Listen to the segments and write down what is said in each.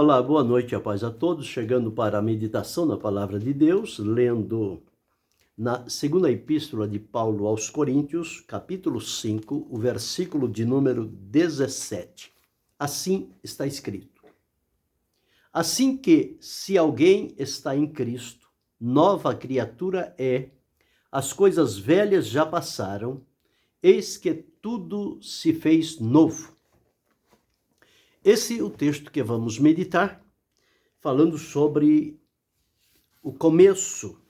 Olá, boa noite e a paz a todos. Chegando para a meditação na Palavra de Deus, lendo na segunda epístola de Paulo aos Coríntios, capítulo 5, o versículo de número 17. Assim está escrito: assim que, se alguém está em Cristo, nova criatura é, as coisas velhas já passaram, eis que tudo se fez novo. Esse é o texto que vamos meditar, falando sobre o começo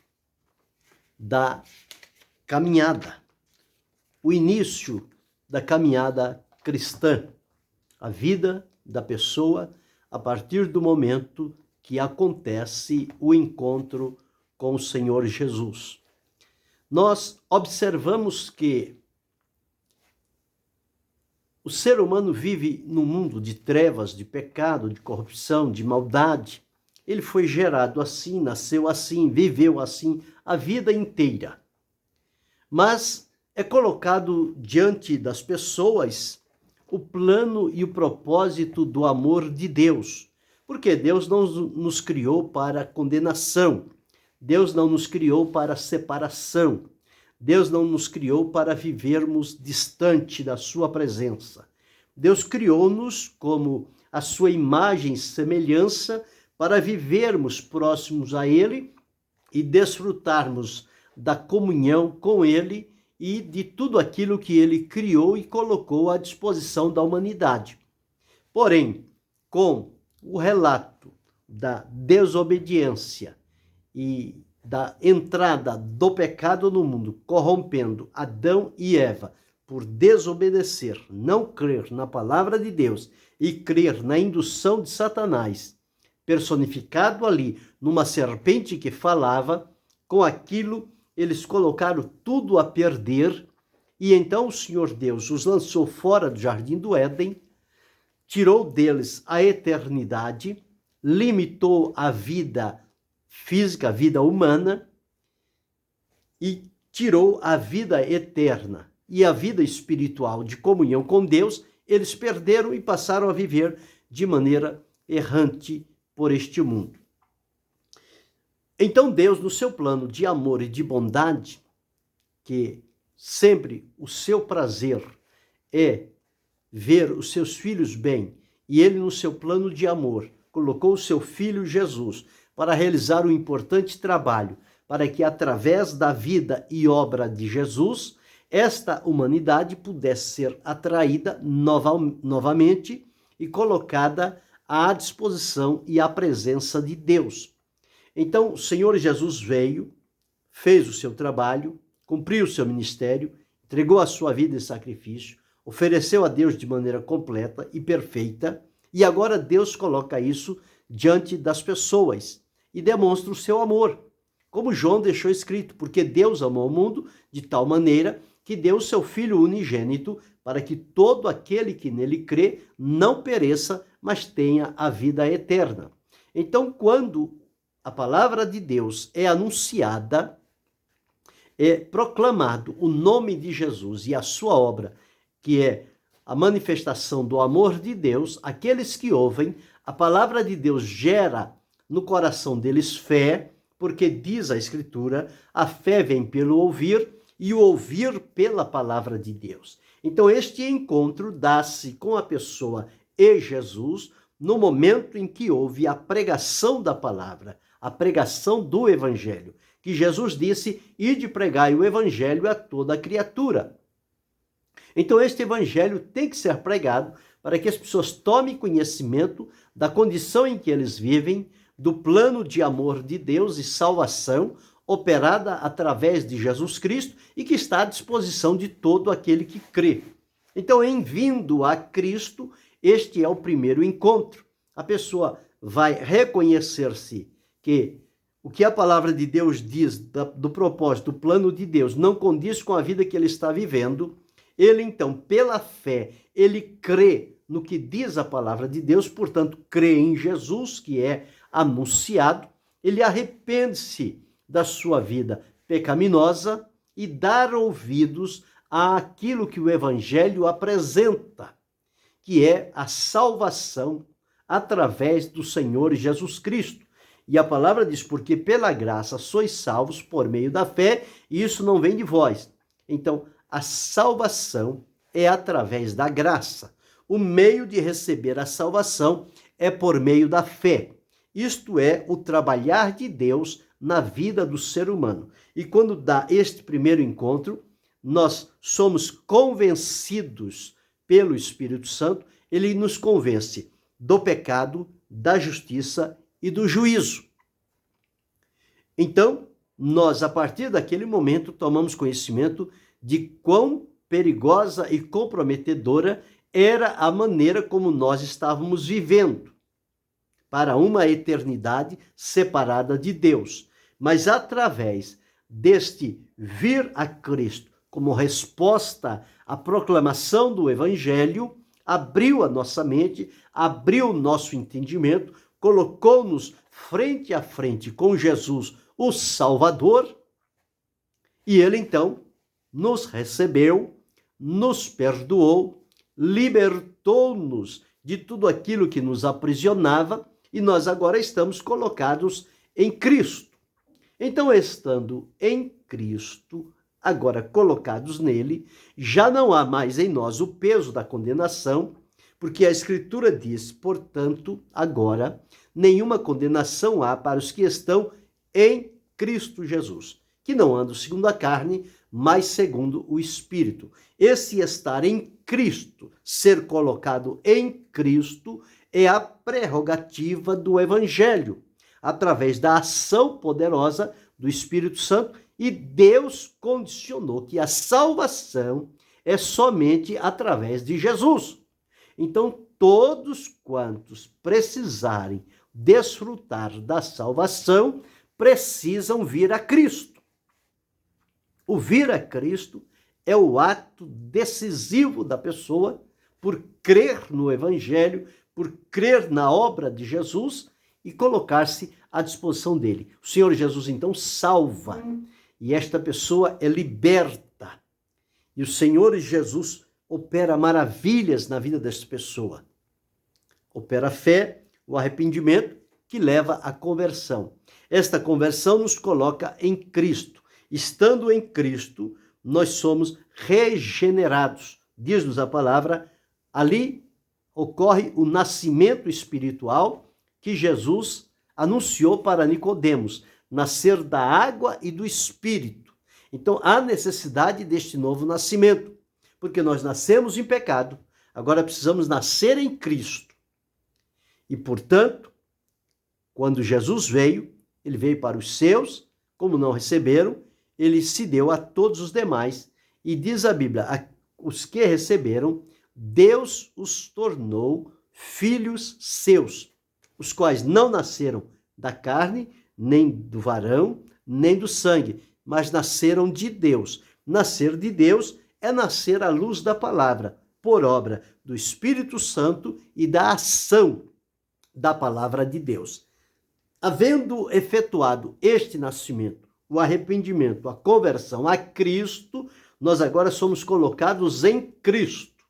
da caminhada, o início da caminhada cristã, a vida da pessoa a partir do momento que acontece o encontro com o Senhor Jesus. Nós observamos que o ser humano vive num mundo de trevas, de pecado, de corrupção, de maldade. Ele foi gerado assim, nasceu assim, viveu assim a vida inteira. Mas é colocado diante das pessoas o plano e o propósito do amor de Deus. Porque Deus não nos criou para condenação. Deus não nos criou para separação. Deus não nos criou para vivermos distante da sua presença. Deus criou-nos como a sua imagem e semelhança para vivermos próximos a Ele e desfrutarmos da comunhão com Ele e de tudo aquilo que Ele criou e colocou à disposição da humanidade. Porém, com o relato da desobediência e da entrada do pecado no mundo, corrompendo Adão e Eva por desobedecer, não crer na palavra de Deus e crer na indução de Satanás, personificado ali numa serpente que falava, com aquilo eles colocaram tudo a perder e então o Senhor Deus os lançou fora do jardim do Éden, tirou deles a eternidade, limitou a vida física, a vida humana, e tirou a vida eterna e a vida espiritual de comunhão com Deus. Eles perderam e passaram a viver de maneira errante por este mundo. Então Deus, no seu plano de amor e de bondade, que sempre o seu prazer é ver os seus filhos bem, e ele no seu plano de amor colocou o seu filho Jesus para realizar um importante trabalho, para que através da vida e obra de Jesus, esta humanidade pudesse ser atraída novamente e colocada à disposição e à presença de Deus. Então, o Senhor Jesus veio, fez o seu trabalho, cumpriu o seu ministério, entregou a sua vida em sacrifício, ofereceu a Deus de maneira completa e perfeita, e agora Deus coloca isso diante das pessoas e demonstra o seu amor. Como João deixou escrito, porque Deus amou o mundo de tal maneira que deu o seu Filho unigênito para que todo aquele que nele crê não pereça, mas tenha a vida eterna. Então, quando a palavra de Deus é anunciada, é proclamado o nome de Jesus e a sua obra, que é a manifestação do amor de Deus, aqueles que ouvem, a palavra de Deus gera no coração deles fé, porque diz a Escritura, a fé vem pelo ouvir e o ouvir pela palavra de Deus. Então este encontro dá-se com a pessoa e Jesus no momento em que houve a pregação da palavra, a pregação do evangelho, que Jesus disse, ide pregai o evangelho a toda criatura. Então este evangelho tem que ser pregado para que as pessoas tomem conhecimento da condição em que eles vivem, do plano de amor de Deus e salvação operada através de Jesus Cristo e que está à disposição de todo aquele que crê. Então, em vindo a Cristo, este é o primeiro encontro. A pessoa vai reconhecer-se que o que a palavra de Deus diz do propósito, do plano de Deus, não condiz com a vida que ele está vivendo. Ele, então, pela fé, ele crê no que diz a palavra de Deus, portanto, crê em Jesus, que é anunciado, ele arrepende-se da sua vida pecaminosa e dar ouvidos àquilo que o evangelho apresenta, que é a salvação através do Senhor Jesus Cristo. E a palavra diz, porque pela graça sois salvos por meio da fé, e isso não vem de vós. Então, a salvação é através da graça. O meio de receber a salvação é por meio da fé. Isto é o trabalhar de Deus na vida do ser humano. E quando dá este primeiro encontro, nós somos convencidos pelo Espírito Santo, ele nos convence do pecado, da justiça e do juízo. Então, nós, a partir daquele momento, tomamos conhecimento de quão perigosa e comprometedora era a maneira como nós estávamos vivendo para uma eternidade separada de Deus. Mas através deste vir a Cristo como resposta à proclamação do Evangelho, abriu a nossa mente, abriu o nosso entendimento, colocou-nos frente a frente com Jesus, o Salvador, e ele então nos recebeu, nos perdoou, libertou-nos de tudo aquilo que nos aprisionava, e nós agora estamos colocados em Cristo. Então, estando em Cristo, agora colocados nele, já não há mais em nós o peso da condenação, porque a Escritura diz, portanto, agora, nenhuma condenação há para os que estão em Cristo Jesus, que não andam segundo a carne, mas segundo o Espírito. Esse estar em Cristo, ser colocado em Cristo, é a prerrogativa do Evangelho, através da ação poderosa do Espírito Santo, e Deus condicionou que a salvação é somente através de Jesus. Então, todos quantos precisarem desfrutar da salvação, precisam vir a Cristo. O vir a Cristo é o ato decisivo da pessoa por crer no Evangelho, por crer na obra de Jesus e colocar-se à disposição dele. O Senhor Jesus, então, salva. E esta pessoa é liberta. E o Senhor Jesus opera maravilhas na vida desta pessoa. Opera a fé, o arrependimento, que leva à conversão. Esta conversão nos coloca em Cristo. Estando em Cristo, nós somos regenerados. Diz-nos a palavra, ali ocorre o nascimento espiritual que Jesus anunciou para Nicodemos, nascer da água e do Espírito. Então, há necessidade deste novo nascimento, porque nós nascemos em pecado, agora precisamos nascer em Cristo. E, portanto, quando Jesus veio, ele veio para os seus, como não receberam, ele se deu a todos os demais. E diz a Bíblia, os que receberam, Deus os tornou filhos seus, os quais não nasceram da carne, nem do varão, nem do sangue, mas nasceram de Deus. Nascer de Deus é nascer à luz da palavra, por obra do Espírito Santo e da ação da palavra de Deus. Havendo efetuado este nascimento, o arrependimento, a conversão a Cristo, nós agora somos colocados em Cristo,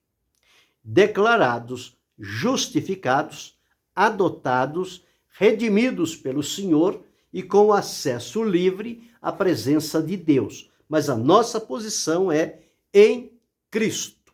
declarados, justificados, adotados, redimidos pelo Senhor e com acesso livre à presença de Deus. Mas a nossa posição é em Cristo.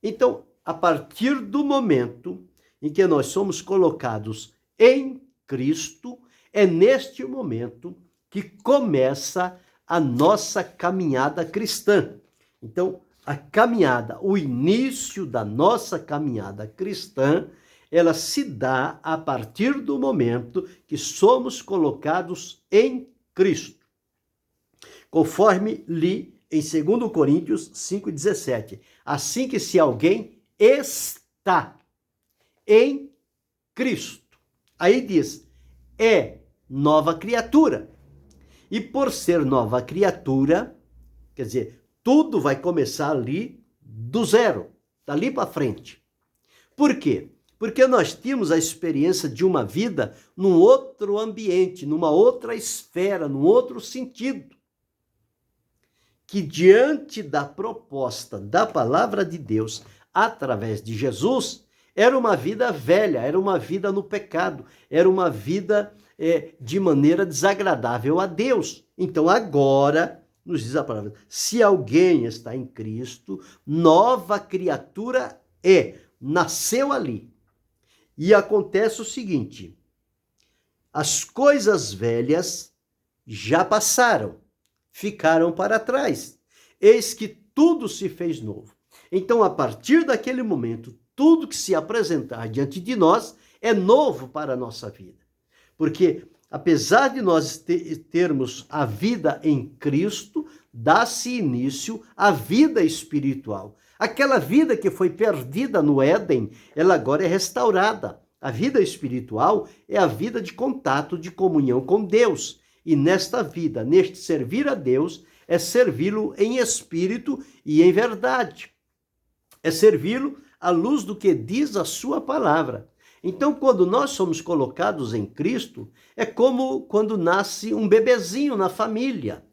Então, a partir do momento em que nós somos colocados em Cristo, é neste momento que começa a nossa caminhada cristã. Então, a caminhada, o início da nossa caminhada cristã, ela se dá a partir do momento que somos colocados em Cristo. Conforme li em 2 Coríntios 5,17. Assim que se alguém está em Cristo, aí diz, é nova criatura. E por ser nova criatura, quer dizer, tudo vai começar ali do zero, dali para frente. Por quê? Porque nós tínhamos a experiência de uma vida num outro ambiente, numa outra esfera, num outro sentido. Que diante da proposta da palavra de Deus, através de Jesus, era uma vida velha, era uma vida no pecado, era uma vida de maneira desagradável a Deus. Então agora, nos diz a palavra, se alguém está em Cristo, nova criatura nasceu ali. E acontece o seguinte, as coisas velhas já passaram, ficaram para trás. Eis que tudo se fez novo. Então, a partir daquele momento, tudo que se apresentar diante de nós é novo para a nossa vida. Porque, apesar de nós termos a vida em Cristo, dá-se início à vida espiritual. Aquela vida que foi perdida no Éden, ela agora é restaurada. A vida espiritual é a vida de contato, de comunhão com Deus. E nesta vida, neste servir a Deus, é servi-lo em espírito e em verdade. É servi-lo à luz do que diz a sua palavra. Então, quando nós somos colocados em Cristo, é como quando nasce um bebezinho na família.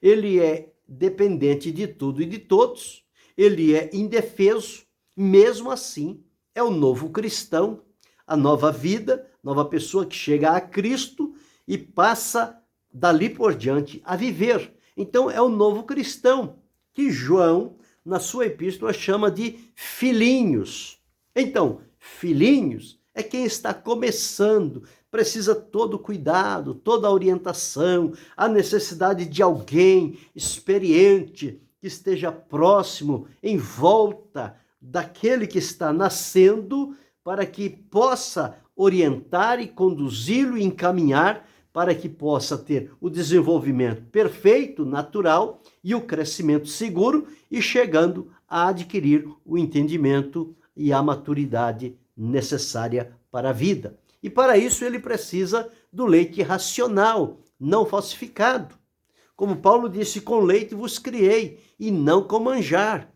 Ele é dependente de tudo e de todos, ele é indefeso, mesmo assim, é o novo cristão, a nova vida, nova pessoa que chega a Cristo e passa dali por diante a viver. Então, é o novo cristão, que João, na sua epístola, chama de filhinhos. Então, filhinhos é quem está começando, precisa todo cuidado, toda orientação, a necessidade de alguém experiente que esteja próximo, em volta daquele que está nascendo, para que possa orientar e conduzi-lo e encaminhar para que possa ter o desenvolvimento perfeito, natural e o crescimento seguro e chegando a adquirir o entendimento e a maturidade necessária para a vida. E para isso ele precisa do leite racional, não falsificado. Como Paulo disse, com leite vos criei e não com manjar.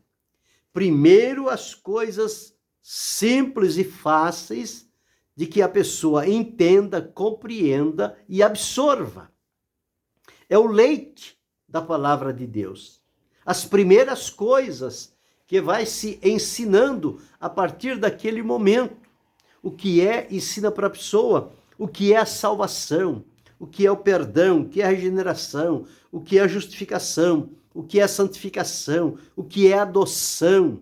Primeiro as coisas simples e fáceis de que a pessoa entenda, compreenda e absorva. É o leite da palavra de Deus. As primeiras coisas que vai se ensinando a partir daquele momento. O que ensina para a pessoa, o que é a salvação, o que é o perdão, o que é a regeneração, o que é a justificação, o que é a santificação, o que é a adoção,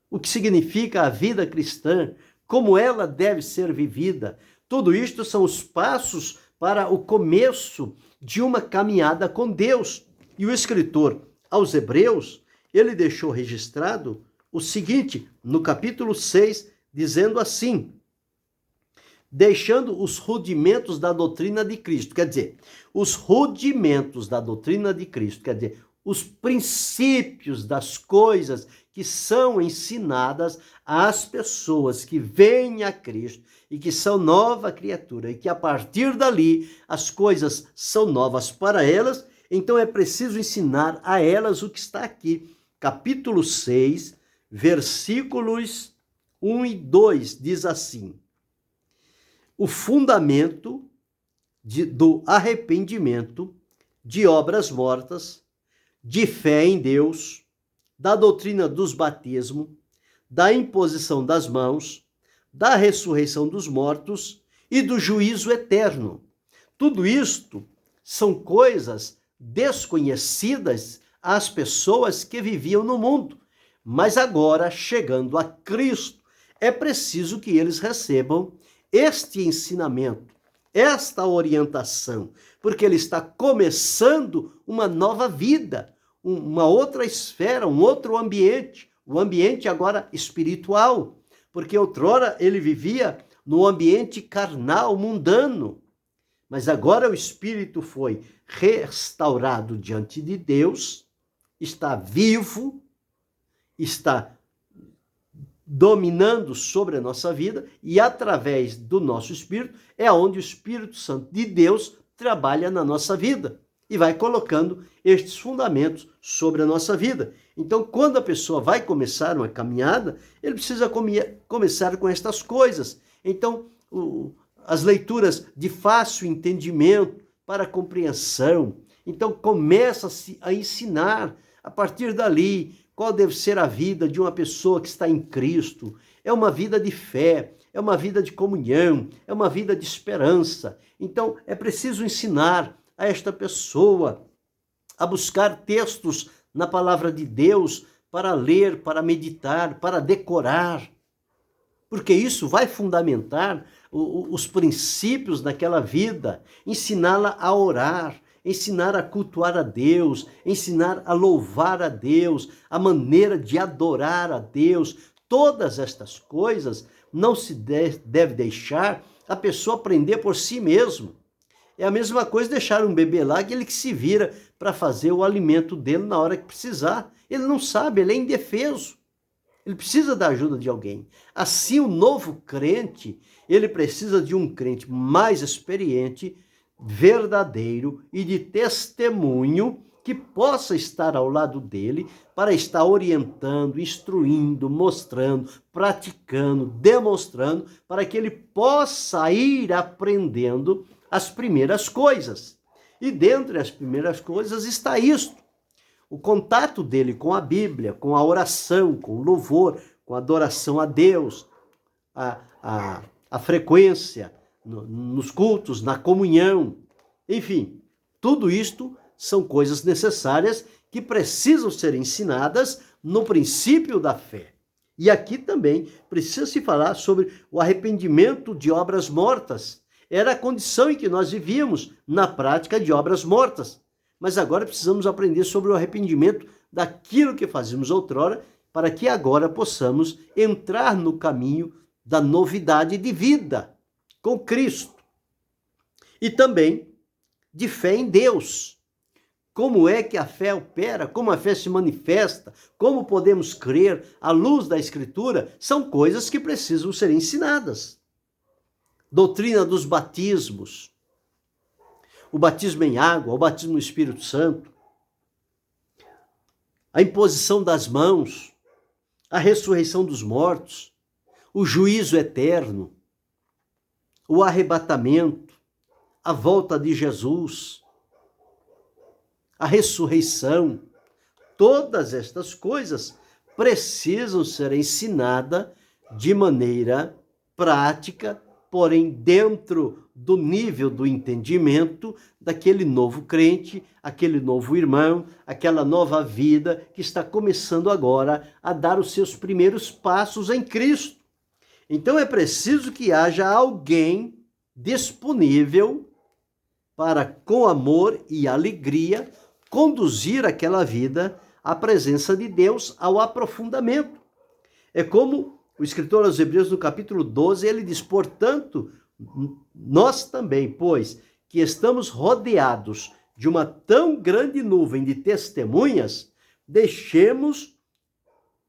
o que significa a vida cristã, como ela deve ser vivida. Tudo isto são os passos para o começo de uma caminhada com Deus. E o escritor aos Hebreus, ele deixou registrado o seguinte, no capítulo 6, dizendo assim, deixando os rudimentos da doutrina de Cristo, quer dizer, os rudimentos da doutrina de Cristo, quer dizer, os princípios das coisas que são ensinadas às pessoas que vêm a Cristo e que são nova criatura e que a partir dali as coisas são novas para elas, então é preciso ensinar a elas o que está aqui. Capítulo 6, versículos 1 e 2, diz assim, o fundamento do arrependimento, de obras mortas, de fé em Deus, da doutrina dos batismos, da imposição das mãos, da ressurreição dos mortos e do juízo eterno. Tudo isto são coisas desconhecidas às pessoas que viviam no mundo, mas agora, chegando a Cristo, é preciso que eles recebam este ensinamento, esta orientação, porque ele está começando uma nova vida, uma outra esfera, um outro ambiente, o ambiente agora espiritual, porque outrora ele vivia no ambiente carnal, mundano, mas agora o espírito foi restaurado diante de Deus, está vivo, está dominando sobre a nossa vida e através do nosso espírito é onde o Espírito Santo de Deus trabalha na nossa vida e vai colocando estes fundamentos sobre a nossa vida. Então, quando a pessoa vai começar uma caminhada, ele precisa começar com estas coisas. Então, as leituras de fácil entendimento para compreensão. Então, começa-se a ensinar a partir dali qual deve ser a vida de uma pessoa que está em Cristo. É uma vida de fé, é uma vida de comunhão, é uma vida de esperança. Então, é preciso ensinar a esta pessoa a buscar textos na palavra de Deus para ler, para meditar, para decorar, porque isso vai fundamentar os princípios daquela vida, ensiná-la a orar, ensinar a cultuar a Deus, ensinar a louvar a Deus, a maneira de adorar a Deus. Todas estas coisas não se deve deixar a pessoa aprender por si mesmo. É a mesma coisa deixar um bebê lá, aquele que se vira para fazer o alimento dele na hora que precisar. Ele não sabe, ele é indefeso. Ele precisa da ajuda de alguém. Assim, o novo crente, ele precisa de um crente mais experiente, verdadeiro e de testemunho que possa estar ao lado dele para estar orientando, instruindo, mostrando, praticando, demonstrando, para que ele possa ir aprendendo as primeiras coisas. E dentre as primeiras coisas está isto: o contato dele com a Bíblia, com a oração, com o louvor, com a adoração a Deus, a frequência nos cultos, na comunhão. Enfim, tudo isto são coisas necessárias que precisam ser ensinadas no princípio da fé. E aqui também precisa se falar sobre o arrependimento de obras mortas. Era a condição em que nós vivíamos na prática de obras mortas. Mas agora precisamos aprender sobre o arrependimento daquilo que fazíamos outrora, para que agora possamos entrar no caminho da novidade de vida com Cristo. E também de fé em Deus. Como é que a fé opera, como a fé se manifesta, como podemos crer à luz da Escritura, são coisas que precisam ser ensinadas. Doutrina dos batismos, o batismo em água, o batismo no Espírito Santo, a imposição das mãos, a ressurreição dos mortos, o juízo eterno, o arrebatamento, a volta de Jesus, a ressurreição. Todas estas coisas precisam ser ensinadas de maneira prática, porém dentro do nível do entendimento daquele novo crente, aquele novo irmão, aquela nova vida que está começando agora a dar os seus primeiros passos em Cristo. Então é preciso que haja alguém disponível para, com amor e alegria, conduzir aquela vida à presença de Deus, ao aprofundamento. É como o escritor aos Hebreus, no capítulo 12, ele diz: portanto, nós também, pois que estamos rodeados de uma tão grande nuvem de testemunhas, deixemos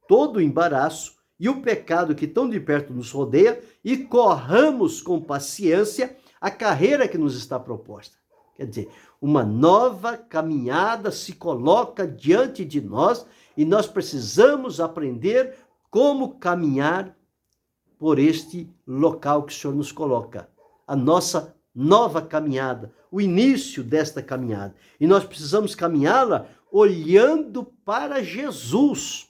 todo o embaraço e o pecado que tão de perto nos rodeia e corramos com paciência a carreira que nos está proposta. Quer dizer, uma nova caminhada se coloca diante de nós e nós precisamos aprender como caminhar por este local que o Senhor nos coloca. A nossa nova caminhada, o início desta caminhada. E nós precisamos caminhá-la olhando para Jesus,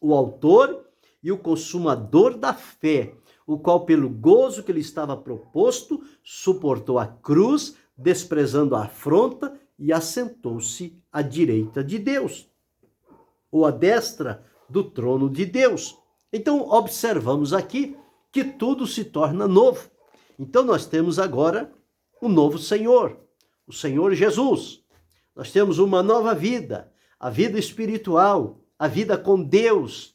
o autor e o consumador da fé, o qual, pelo gozo que lhe estava proposto, suportou a cruz, desprezando a afronta, e assentou-se à direita de Deus, ou à destra do trono de Deus. Então, observamos aqui que tudo se torna novo. Então, nós temos agora um novo Senhor, o Senhor Jesus. Nós temos uma nova vida, a vida espiritual, a vida com Deus.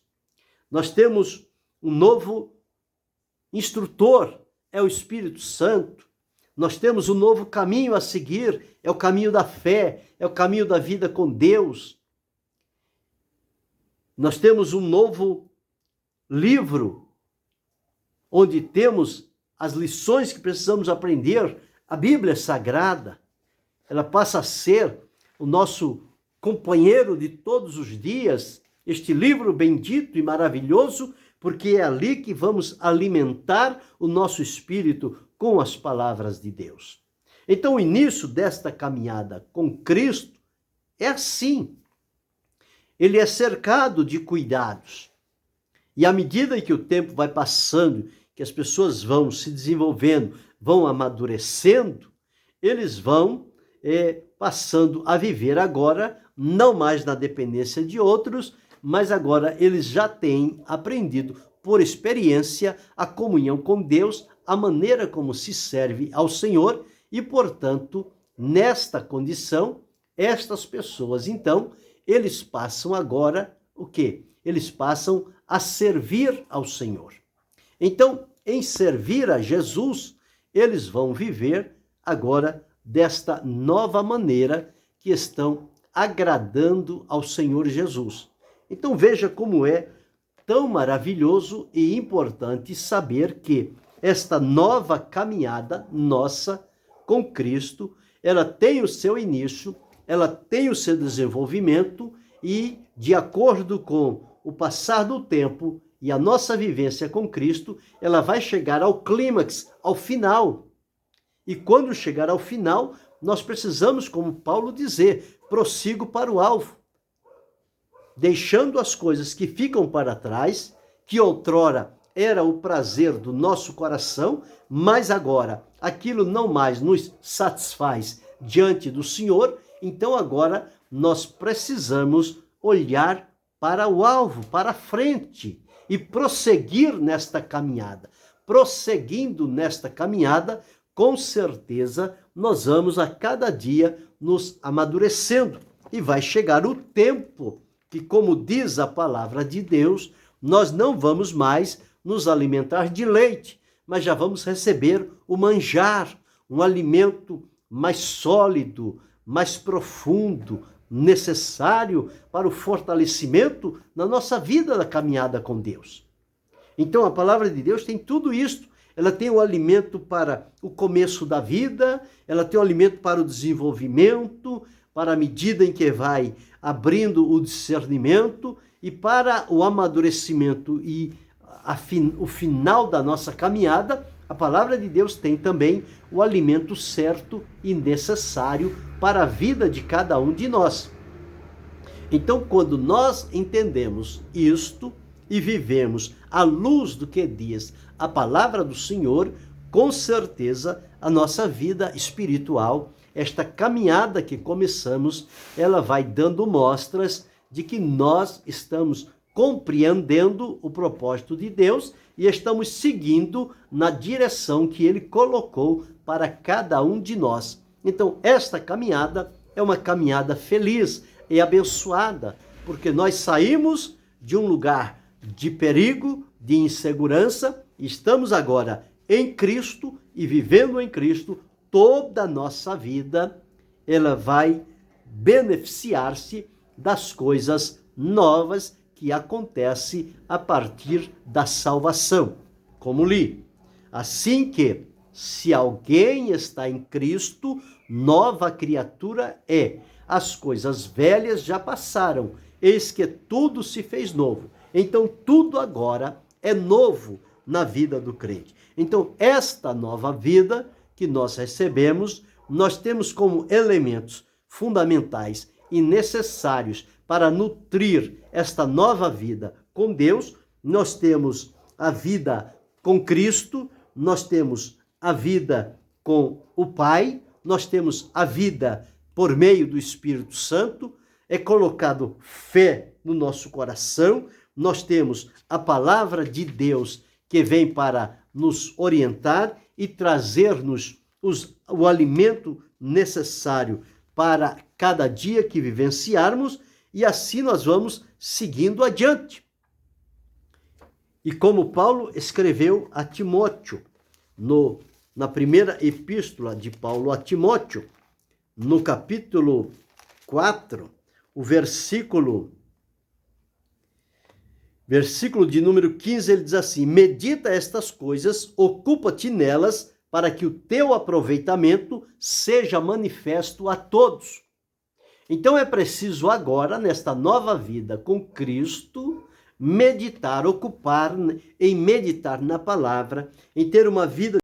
Nós temos um novo instrutor, é o Espírito Santo. Nós temos um novo caminho a seguir, é o caminho da fé, é o caminho da vida com Deus. Nós temos um novo livro, onde temos as lições que precisamos aprender. A Bíblia Sagrada, ela passa a ser o nosso companheiro de todos os dias, este livro bendito e maravilhoso, porque é ali que vamos alimentar o nosso espírito com as palavras de Deus. Então, o início desta caminhada com Cristo é assim. ele é cercado de cuidados. E à medida que o tempo vai passando, que as pessoas vão se desenvolvendo, vão amadurecendo, eles vão passando a viver agora, não mais na dependência de outros, mas agora eles já têm aprendido por experiência a comunhão com Deus, a maneira como se serve ao Senhor e, portanto, nesta condição, estas pessoas, então, eles passam agora o quê? Eles passam a servir ao Senhor. Então, em servir a Jesus, eles vão viver agora desta nova maneira que estão agradando ao Senhor Jesus. Então, veja como é tão maravilhoso e importante saber que esta nova caminhada nossa com Cristo, ela tem o seu início, ela tem o seu desenvolvimento e, de acordo com o passar do tempo e a nossa vivência com Cristo, ela vai chegar ao clímax, ao final. E quando chegar ao final, nós precisamos, como Paulo dizer, prossigo para o alvo, deixando as coisas que ficam para trás, que outrora era o prazer do nosso coração, mas agora aquilo não mais nos satisfaz diante do Senhor, então agora nós precisamos olhar para o alvo, para a frente e prosseguir nesta caminhada. Prosseguindo nesta caminhada, com certeza nós vamos a cada dia nos amadurecendo e vai chegar o tempo que, como diz a palavra de Deus, nós não vamos mais nos alimentar de leite, mas já vamos receber o manjar, um alimento mais sólido, mais profundo, necessário para o fortalecimento na nossa vida da caminhada com Deus. Então a palavra de Deus tem tudo isto. Ela tem o alimento para o começo da vida, ela tem o alimento para o desenvolvimento, para a medida em que vai abrindo o discernimento e para o amadurecimento e o final da nossa caminhada. A palavra de Deus tem também o alimento certo e necessário para a vida de cada um de nós. Então, quando nós entendemos isto e vivemos à luz do que diz a palavra do Senhor, com certeza a nossa vida espiritual, esta caminhada que começamos, ela vai dando mostras de que nós estamos compreendendo o propósito de Deus e estamos seguindo na direção que Ele colocou para cada um de nós. Então, esta caminhada é uma caminhada feliz e abençoada, porque nós saímos de um lugar de perigo, de insegurança, e estamos agora em Cristo e vivendo em Cristo. Toda a nossa vida, ela vai beneficiar-se das coisas novas que acontecem a partir da salvação. Como li, assim que, se alguém está em Cristo, nova criatura é. As coisas velhas já passaram, eis que tudo se fez novo. Então, tudo agora é novo na vida do crente. Então, esta nova vida que nós recebemos, nós temos como elementos fundamentais e necessários para nutrir esta nova vida com Deus. Nós temos a vida com Cristo, nós temos a vida com o Pai, nós temos a vida por meio do Espírito Santo, é colocado fé no nosso coração, nós temos a palavra de Deus que vem para nos orientar e trazer-nos o alimento necessário para cada dia que vivenciarmos, e assim nós vamos seguindo adiante. E como Paulo escreveu a Timóteo, na primeira epístola de Paulo a Timóteo, no capítulo 4, o versículo de número 15, ele diz assim: medita estas coisas, ocupa-te nelas, para que o teu aproveitamento seja manifesto a todos. Então é preciso agora, nesta nova vida com Cristo, meditar, ocupar em meditar na palavra, em ter uma vida